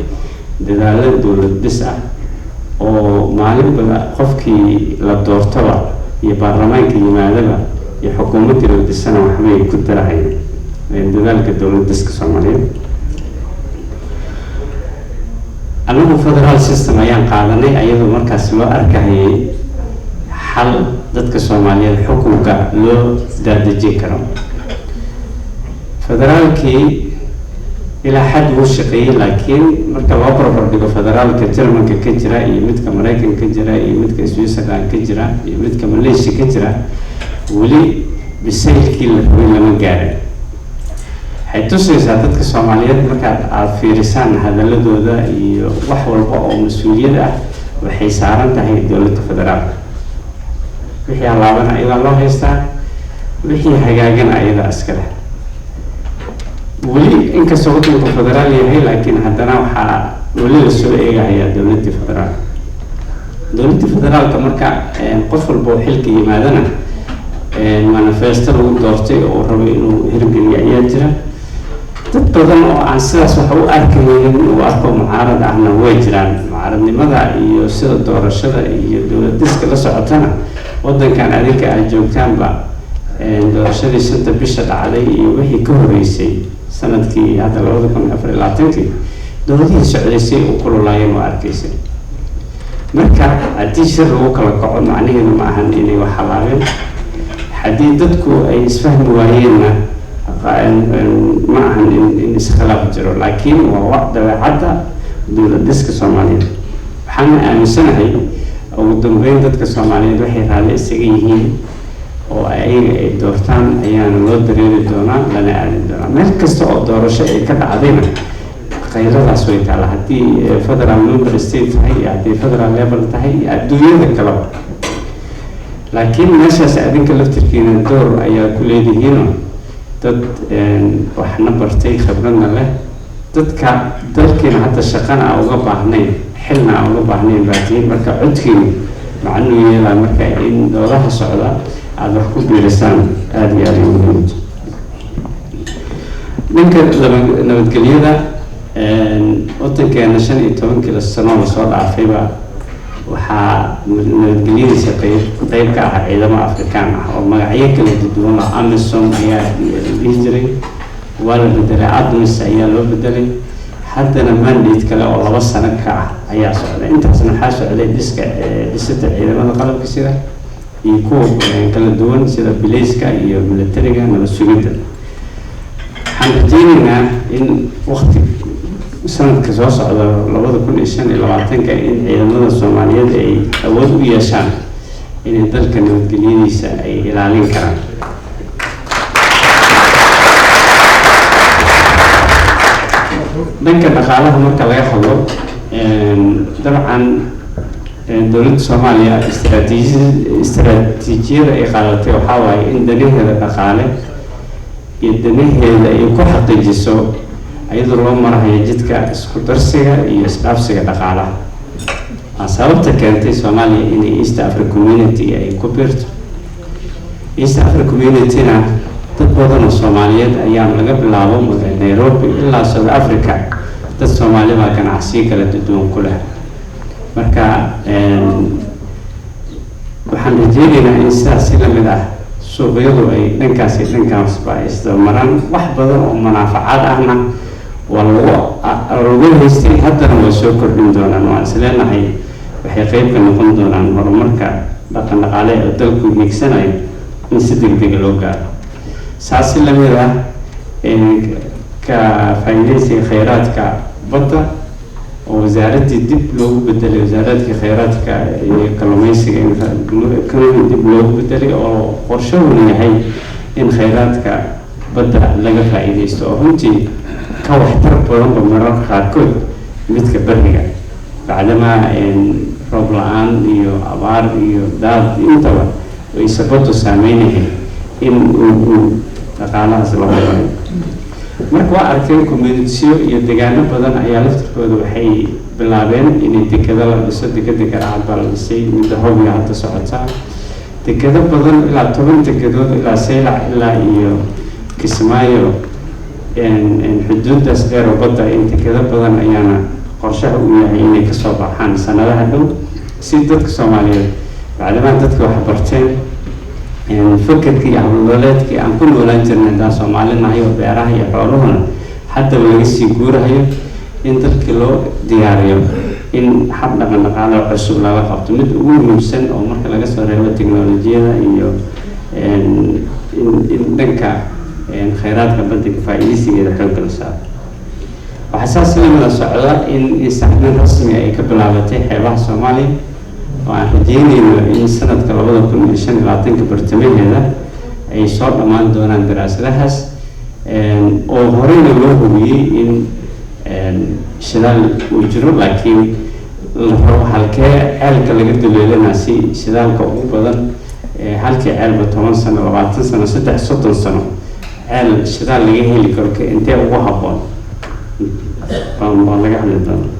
dadaalada dowlad dhis ah oo maalinba qofkii la doortaba iyo baarlamaanka yimaadaba iyo xukuumadda la dhisana waxbay ku darahayeen dadaalka dowlad dhiska Soomaaliyeed anagu federal system ayaan qaadanay ayadoo markaas loo arkayay xal dadka Soomaaliyeed xukunka loo daadejin karo federaalkii ilaa xad uu shaqeeyay laakiin marka loo barbar dhigo federaalka Jarmalka ka jira iyo midka Mareykanka ka jira iyo midka Switzerland ka jira iyo midka Malaysia ka jira weli bisaylkii la rabay lama gaarin waxay tusaysaa dadka Soomaaliyeed markaad aad fiirisaan hadaladooda iyo wax walba oo mas'uuliyad ah waxay saaran tahay dowladda federaalka wixii alaabana iyada loo haystaa wixii hagaagana iyada askale weli inkastoo waddanka federaal yahay laakiin haddana waxaa weli la soo eegayaa dowladda federaalka marka qof walba oo xilka yimaadana manifesto lagu doortay oo rabo inuu hirgeliyo ayaa jira. dad badan oo aan sidaas wax u arkaynin inuu arko mucaarad ahna way jiraan. mucaaradnimada iyo sida doorashada iyo dowladiska la socotana wadankan adinka aad joogtaanba doorashadii 5 bisha dhacday iyo wixii ka horeysay sanadkii hadda 2024 dowladihii socdaysay u kululaayeen oo arkaysay. marka haddii shir lagu kala kaco macnaheedu ma ahan inay wax halaabeen. haddii dadku ay isfahmi waayeenna ma ahan in iskhilaaf jiro, laakiin waa dabeecadda dowladiska Soomaaliyeed. waxaan aaminsanahay ugu dambeyn dadka Soomaaliyeed waxay raali isaga yihiin oo ayaga ay doortaan ayaana loo dareeri doonaa lana aadin doonaa. meel kasta oo doorasho ay ka dhacdayna qayradaas way taala, haddii federal member state tahay iyo haddii federal level tahay iyo adduunyada kaleba. laakiin meeshaas adinka laftirkiina door ayaa ku leedihiino dad waxna bartay khibradna leh, dadka dalkiina hadda shaqana aan uga baahnayn xilna aan uga baahnayn baa tihiin. marka codkiina macnuu yeelaa marka in doodaha socda aada wax ku biirisaan aada iyo aada muhiim. dhanka nabadgelyada wadankeena 15 sano lasoo dhaafayba waxaa nabadgelyadiisa qayb ka ah ciidamo Afrikaan ah oo magacyo kala duwan ah. AMISOM ayaa dhihi jiray, waa la bedelay, ADMIS ayaa loo bedelay, haddana mandate kale oo 2 sano ka ah ayaa socda. intaasna waxaa socday dhisida ciidamada qalabka sida iyo kuwa kala duwan sida bilayska iyo militariga nabad sugidda. waxaan rajaynaynaa in waqti sanadka soo socda 2025 in ciidamada Soomaaliyeed ay awood u yeeshaan inay dalka nabadgelyadiisa ay ilaalin karaan. dhanka dhaqaalaha marka laga hadlo dabcan dowladda Soomaaliya istaraatiijiyada ay qaadatay waxaa waaye in danaheeda dhaqaale iyo danaheeda ay ku xaqiijiso iyadoo loo marayo jidka isku darsiga iyo isdhaafsiga dhaqaalaha. sababta keentay Soomaaliya inay East Africa Community ay ku biirto. East Africa Community-na dad badan oo Soomaaliyeed ayaa laga bilaabo Nairobi ilaa South Africa dad Soomaali baa ganacsiyo kala duwan ku leh. marka waxaan rajaynaynaa in sidaas la mid ah suuqyadu ay dhankaasba isla maraan. wax badan oo manaafacaad ahna waa lagu haystay, haddana waa soo kordhin doonaan. waan isleenahay waxay qayb ka noqon doonaan horumarka dhaqan dhaqaale ee dalku hiigsanayo in si degdeg loo gaaro. saasi la mid ah ka faa'iidaysiga khayraadka badda oo wasaaraddii dib loogu bedelay, wasaaradka khayraadka iyo kalluumaysiga dib loogu bedelay oo qorshahoonu yahay in khayraadka badda laga faa'iidaysto oo runtii ka waxtar badanba mararka qaarkood midka bariga, bacdamaa roob la-aan iyo abaar iyo daad intaba ay sababtu saameynahay in uu dhaqaalahaas la horumarin. marka waa arkeen communitiyo iyo deegaano badan ayaa laftirkooda waxay bilaabeen inay dekado la dhiso. dekada Garacad baa la dhisay, midda Hobyo hadda socotaa. dekado badan ilaa 10 degadood ilaa Seylac ilaa iyo Kismaayo xuduudaas dheer oo badda in dekado badan ayaana qorshaha u yahay inay kasoo baxaan sanadaha dhow si dadka Soomaaliyeed bacdamaa dadka wax barteen fakarkii iyo hawlgaleedkii aan ku noolaan jirnay daa Soomaalinahay oo beeraha iyo xooluhuna haddaba laga sii guurahayo in dadkii loo diyaariyo in hab dhaqan dhaqaale cusub laga qabto. mid ugu muhiimsan oo marka laga soo reebo tiknoolajiyada iyo in dhanka khayraadka badda ka faa'iidaysigeeda xoogga la saaro. waxaa saas la mid socda in saxmin rasmi ay ka bilaabatay xeebaha Soomaaliya oo aan rajaynayno in sanadka 2025 bartamaheeda ay soo dhammaan doonaan daraasadahaas oo horeyna loo hubiyey in shidaal uu jiro, laakiin la rabo halkee ceelka laga duleelanaa si shidaalka ugu badan halkii ceelba 10 sano 20 sano 30 sano ceel shidaal laga heli karo intee ugu habboon baan laga hadli doonaa.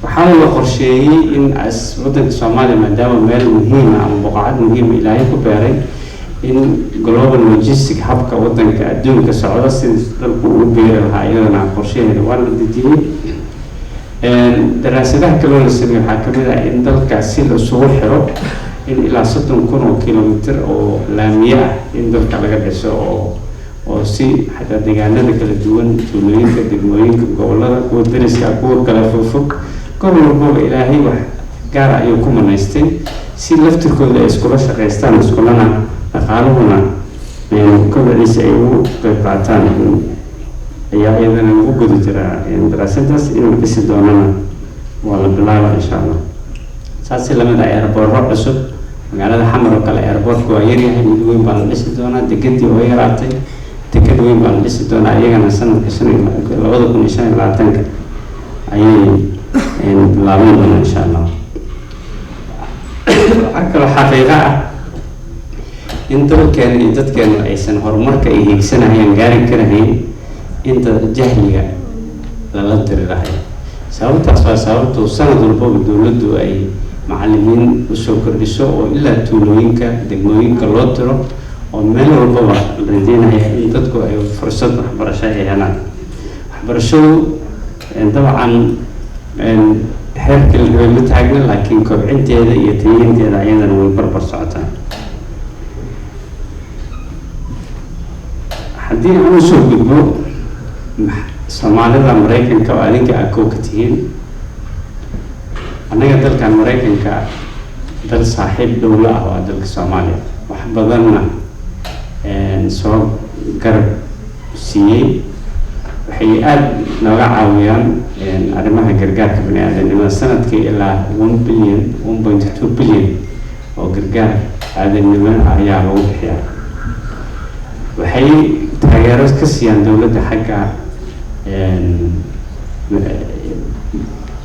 waxaa la qorsheeyey in wadanka Soomaaliya maadaama meel muhiim ah ama buqacad muhiim Ilaahay ku beeray in global logistic habka wadanka adduunka socda sidii dalku ugu beeri lahaa iyadana qorshaheeda waa la dejiyey. daraasadaha kaloo la sameeyey waxaa kamid ah in dalka si la isugu xiro in ilaa 30,000 oo kilomitir oo laamiye ah in dalka laga dhiso oo si xataa deegaanada kala duwan tuulooyinka degmooyinka gobolada kuwa dariska kuwa kala fogfog gobol walbaba ilaahay wax gaar ayuu ku manaystay si laftirkooda ay iskula shaqaystaan iskulana dhaqaaluhuna kobciisa ay ugu qayb qaataan ayaa iyadana ugu gudi jiraa daraasadaas inuu dhisi doonana waa la bilaaba insha allah. saasi lamid ah airboorro cusub magaalada xamar oo kale airboortka waa yaryahay mid weyn baa la dhisi doonaa dekedii oo yaraatay deked weyn baa la dhisi doonaa iyagana sanadka 2025 ayay bilaaban doonaa insha allah. waxaa kaloo xaqiiqo ah in dalkeena iyo dadkeena aysan horumarka ay hiigsanayaan gaari karahayn inta jahliga lala diri lahay. sababtaas waa sababtu sanad walbaba dowladdu ay macallimiin usoo kordhiso oo ilaa tuulooyinka degmooyinka loo diro oo meel walbaba la rajeynaya in dadku ay fursad waxbarasho ay helaan. waxbarashadu dabcan heerka la ma taagna laakiin kobcinteeda iyo tayeynteeda ayadana way barbar socotaan. haddii aan usoo gudbo soomaalida maraykanka oo adinka aad koo ka tihiin annaga dalkan maraykanka dal saaxiib dhowla ah waa dalka soomaaliya wax badanna soo garab siiyey. waxay aada nooga caawiyaan arrimaha gargaarka bani-aadanimada sanadkii ilaa 1.2 bilyan oo gargaar aadanimo ayaa lagu bixiyaa. waxay taageero ka siiyaan dowladda xagga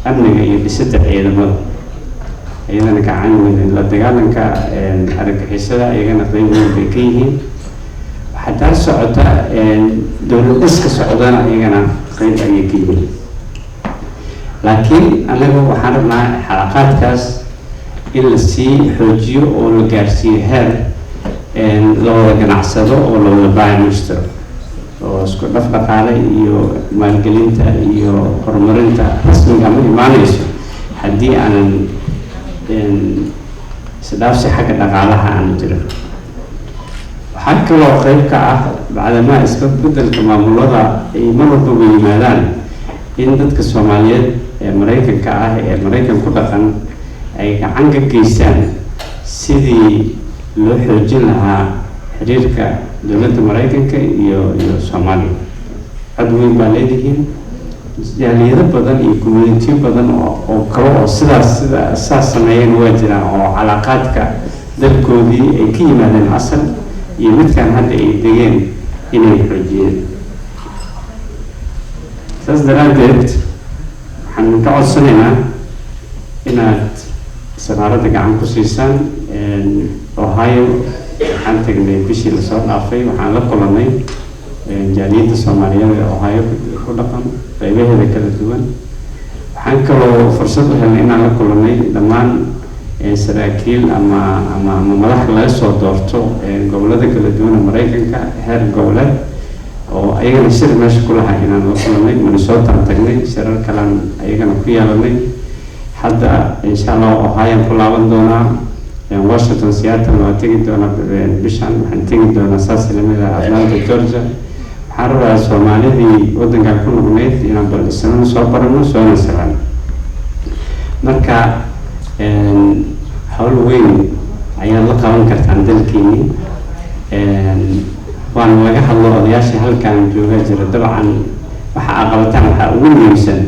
amniga iyo dhisida ciidamada iyadana gacan weyn la dagaalanka argagixisada iyagana qayb weyn bay ka yihiin. waxaa taa socota dowlad dhiska socdana iyagana qayb ayay ka yihiin. laakiin anagu waxaan rabnaa xalaqaadkaas in la sii xoojiyo oo la gaarsiiyo heer la wada ganacsado oo la wada baamushtaro oo isku dhaf dhaqaale iyo maalgelinta iyo horumarinta rasmiga ma imaanayso haddii aanan isdhaafsi xagga dhaqaalaha aanu jirin. waxaa kaloo qayb ka ah bacdamaa iska bedelka maamulada ay mar walbaba yimaadaan in dadka soomaaliyeed ee maraykanka ah ee maraykan ku dhaqan ay gacan ka geystaan sidii loo xoojin lahaa xiriirka dowladda maraykanka iyo soomaaliya. cod weyn baa leedihiin jaaliyado badan iyo community badan oo kale oo saas sameeyeen waa jiraan oo calaaqaadka dalkoodii ay ka yimaadeen asal iyo midkaan hadda ay degeen inay xoojiyeen. saas daraaddeed waxaan ka codsanaynaa inaad safaaradda gacan ku siisaan. ohio waxaan tagnay bishii lasoo dhaafay waxaan la kulanay jaaliyadda soomaaliyeed ee ohio ku dhaqan qaybaheeda kala duwan. waxaan kaloo fursad u helnay inaan la kulanay dhammaan saraakiil ama madax laga soo doorto gobolada kala duwan ee maraykanka heer goboleed oo ayagana shir meesha ku lahaa inaan la kulanay minnesota tagnay shirar kalaan ayagana ku yeelanay. hadda insha allah ohio ku laaban doonaa washington seattle waa tegi doonaa bishan waxaan tegi doonaa saas lamida atlanta georgia. waxaan rabaa soomaalidii wadankan ku noqneyd inaan bal isnana soo barano soona socon. marka hawl weyn ayaad la qaban kartaan dalkiini waana laga hadlo odayaasha halkan jooga jira. dabcan waxa aad qabataan waxaa ugu muhiimsan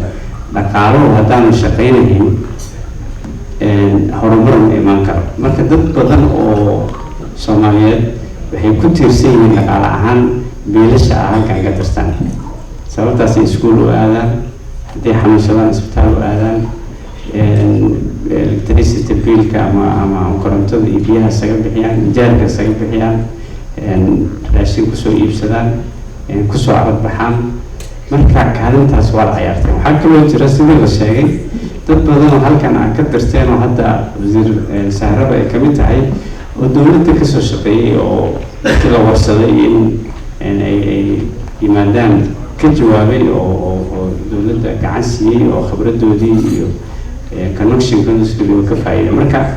dhaqaaluhu haddaanu shaqaynayn horumar ma imaan karo. marka dad badan oo soomaaliyeed waxay ku tiirsan yihiin dhaqaale ahaan biilasha ah halkan ka tirsan. sababtaasay iskuul u aadaan hadday xanuunsadaan isbitaal u aadaan electricity biilka ama korontada iyo biyaha isaga bixiyaan ijaarka isaga bixiyaan raashin kusoo iibsadaan kusoo aragbaxaan. marka kaalintaas waa la ciyaartay. waxaa kaloo jira sidii la sheegay dad badan oo halkan aan ka dirteen oo hadda wasiir sahraba ay kamid tahay ودولة كسر شقي أو كلا ورصدي إن أي يمادان كجوابي أو دولة كعنسي أو خبرة دودي كنقشن كنسكلي وكفاية مركا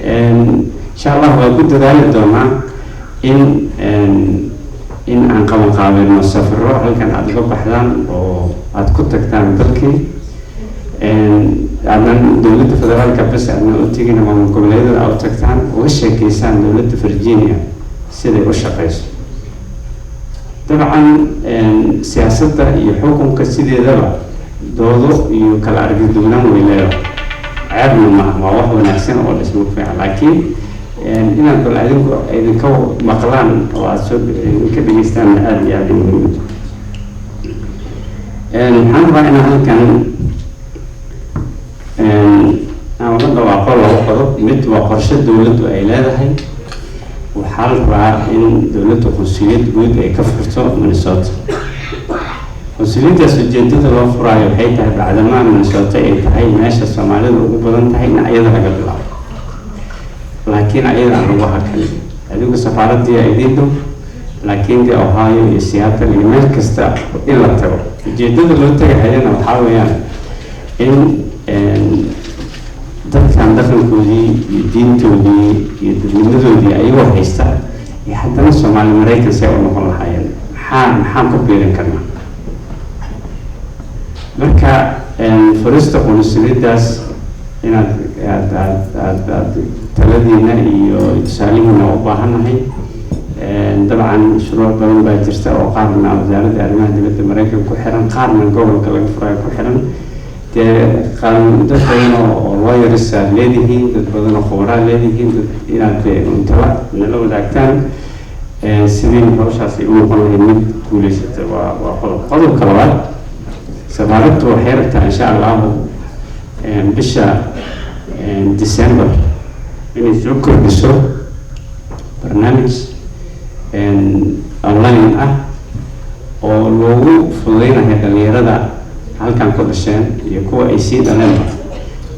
إن شاء الله وجود ذلك دوما إن عن قابل مسافر هل كان عندك بحثان أو عندك تكتان ذلكي عندنا دولة فدرال كبس عندنا أتيجينا من قبلية أو تكتان وش كيسان دولة فرجينيا سيدي وش قيس طبعا سياسة يحكم كسيدي ذا دوضو يكلا أرجع دونا ويلا عيبنا ما هو نفسنا ولا اسمه فيها لكن إن أقول إذا كو مقلان أو أسود كبيستان هذه يعني الحمد لله أنا كان أنا والله وأقول وقرب مت وقرش الدولة وإلهها وحال رأى إن دولة خصوصية جود كفرته من الصوت خصوصية سجنت الوفرة يحيطها بعد ما من الصوت هاي ماشى الصومالي وبدن تهي نعيدها قبل لكن أيضا روحها كلمة هذه السفارة دي أيديهم لكن دي أوهايو السياسة اللي مركز إلا ترى الجديد اللي تجي هنا وحاول يعني إن دكان دخل كودي دين تودي يدمنودي أيوة هيستعد يحدنا الصومالي مريكا سوى نقول حياة حام كبيرين كنا مركا فريستو ونسريد داس إن تلدينا يتسالمنا وباهنا هي طبعا شروع بدن باجرتا وقارنا وزارة الأرماء دولة مريكا كحرن قارنا قبل كلا فراي كحرن قال دفعنا الله يرسل لديه بدنا خبراء لديه إلى انتوا من الأول أكتان سنين بروشاسي وقلنا إن كل شيء وقلنا كلام سفارت وحيرة إن شاء الله بشا ديسمبر إن يذكر بسو برنامج أونلاين ولو فضينا هذا اللي هل كان كل شيء يكون يصير لنا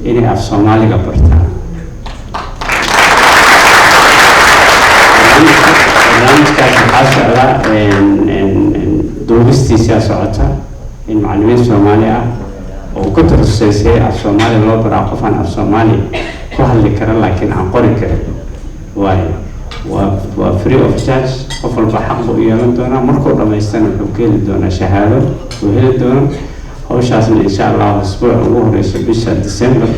إني في الصومالي قبرتها. برنامج كان حاصل على دوبستي سياساتها إن معلمين الصومالية وكنت السياسية في الصومالي لو براقف عن الصومالي كهل كرر لكن عن قري كرر وفري أوف تشارج قفل بحق بقيان دونا مركو لما يستنى الحكيل دونا شهادة وهل دونا وشاسن إن شاء الله الأسبوع الأول رئيس بشهر ديسمبر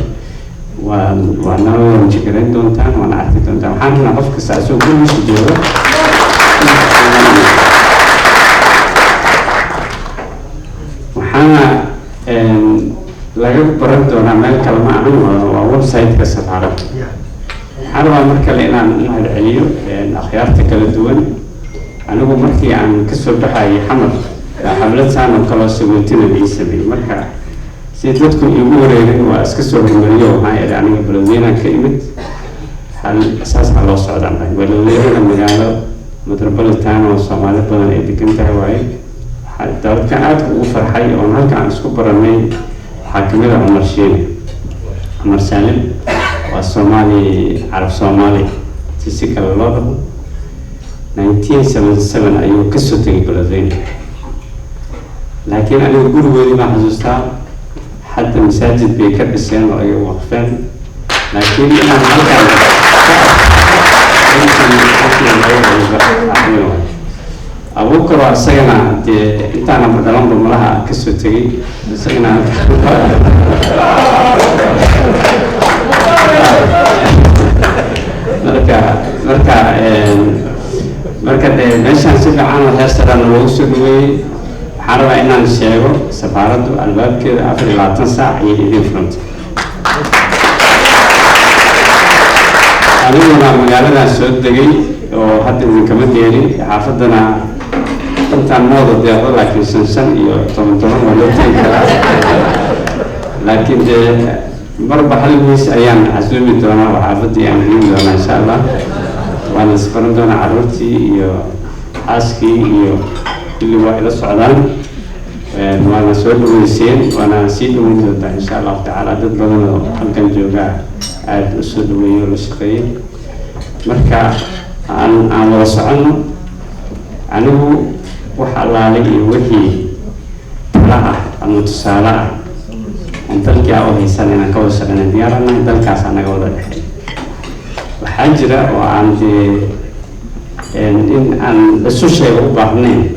وأنا مشكلين دون تان وأنا أعرف دون تان حنا نقف كساسو كل شيء جوا وحنا لقيت برد وأنا عمل كلام عنه وويب سايت كسفارة حنا مركل لنا نهر عليو أخيارتك الدول أنا أقول مركي عن كسر بحاي حمد حملت سنة كلا سبوتين بيسمي مركا سيدتكم يقولون واسكسر المريو هاي يعني بلدينا كلمة حل أساس على الصعود عنها بلدينا مجالا متربلتان والصومالي بدن إذا كنت هواي حتى كانت وفرحية ونهار كان سكوبر المي حاكمية عمر سالم والصومالي عرب صومالي تسيك الله 1977 أيوة كسر تيجي بلدينا لكن أنا أقول ولي ما حزوستها حتى مساجد بيكر السين وأي وقفين لكن أنا أبوك رأى سجنا أنت أنا بدلهم بمرها كسوتي سجنا مركا ماشان سبع عام هالسنة الوسطوي حرب إننا نشيعه سفارة الباب كذا أفضل 20 ساعة يدين فرنت. أنا مقالنا السود دقي وحتى من كمان ديالي حافظنا كنت عن موضوع ديالي لكن سنسن يطمن ولوتين لكن بربع حلويس أيام عزومي دونا وحافظ يعني دونا إن شاء الله وأنا سفرنا دونا عروتي حاسكي اللي هو إلى السعودان وأنا سؤال ويسين وأنا سيد ومن إن شاء الله تعالى ضد بدنا خلقنا جوجا عاد أسود ويرشقين marka aan wada soconno anigu wax allaale iyo wixii tala ah ama tusaale ah aan dalkii u haysan inaan ka wada shaqeyna diyaaranahay dalkaas anaga wada dhexay waxaa jira oo aan dee in aan isu sheego u baahnayn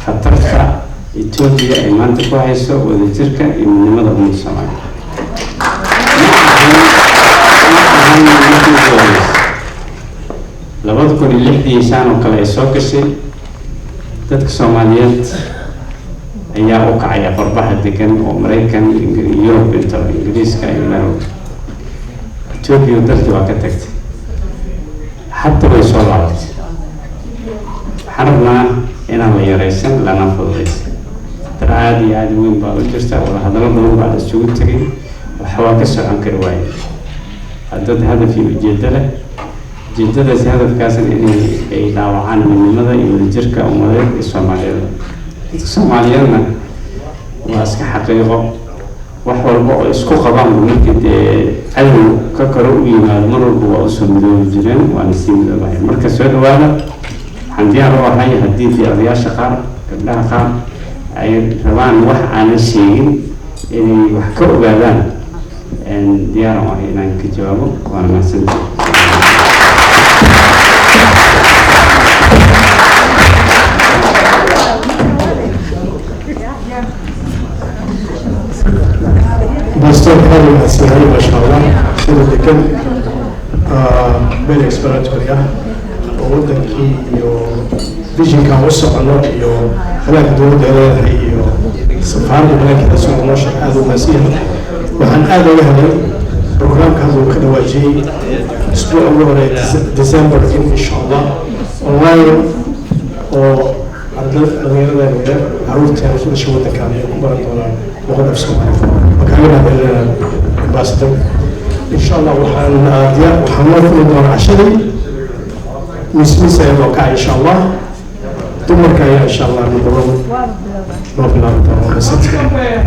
khatarta Ethiopia ay maanta ku hayso wadajirka iyo midnimada ummadda Soomaaliya labada kun iyo lixdii sano kale ay soo gashay dadka Soomaaliyeed ayaa u kacaya qorbaha degan oo Mareykan iyo Yurub inta Ingiriiska iyo meel Ethiopia dalkii waa ka tagtay حتى ويسول عرض حرمنا إن الله يريسن لنا فضيس ترى عادي وين باوجرتا ولا هذا لما بعد السجود تري وحواك السرعة كرواي عدد هدفي جدله جدله هدف كاسن إني إلى وعان من ماذا يولجرك أو ماذا الصوماليين واسك حقيقة وحول بقى اسكو قبام ممكن أيو ككروي ما المرور بقى أصلا مدون الجيران ونسيم الأبايع مركز سؤال وانا عندي أروح هاي هديت في أرياش قار قبلها قار أي طبعا وح عن الشيء اللي وحكوا بعدين إن ديار وهنا كجوابه وأنا ما سنت بس هذا السؤال ما شاء الله سيد الدكان بين إكسبرت كريا وودك يو فيجن كان وصل على يو هلاك دور ده يو سفر بلاك رسول الله هذا المسيح وعن هذا يهدي برنامج هذا كده واجي أسبوع أول ديسمبر إن شاء الله أونلاين أو عدل غير ذلك عروض تاني شو تكامل كبرت ولا وغدا في سومالي وكلنا بالباستر إن شاء الله وحنوفر دور عشري وسميسة يوقع إن شاء الله ثم كايا إن شاء الله نضرب ربنا تعالى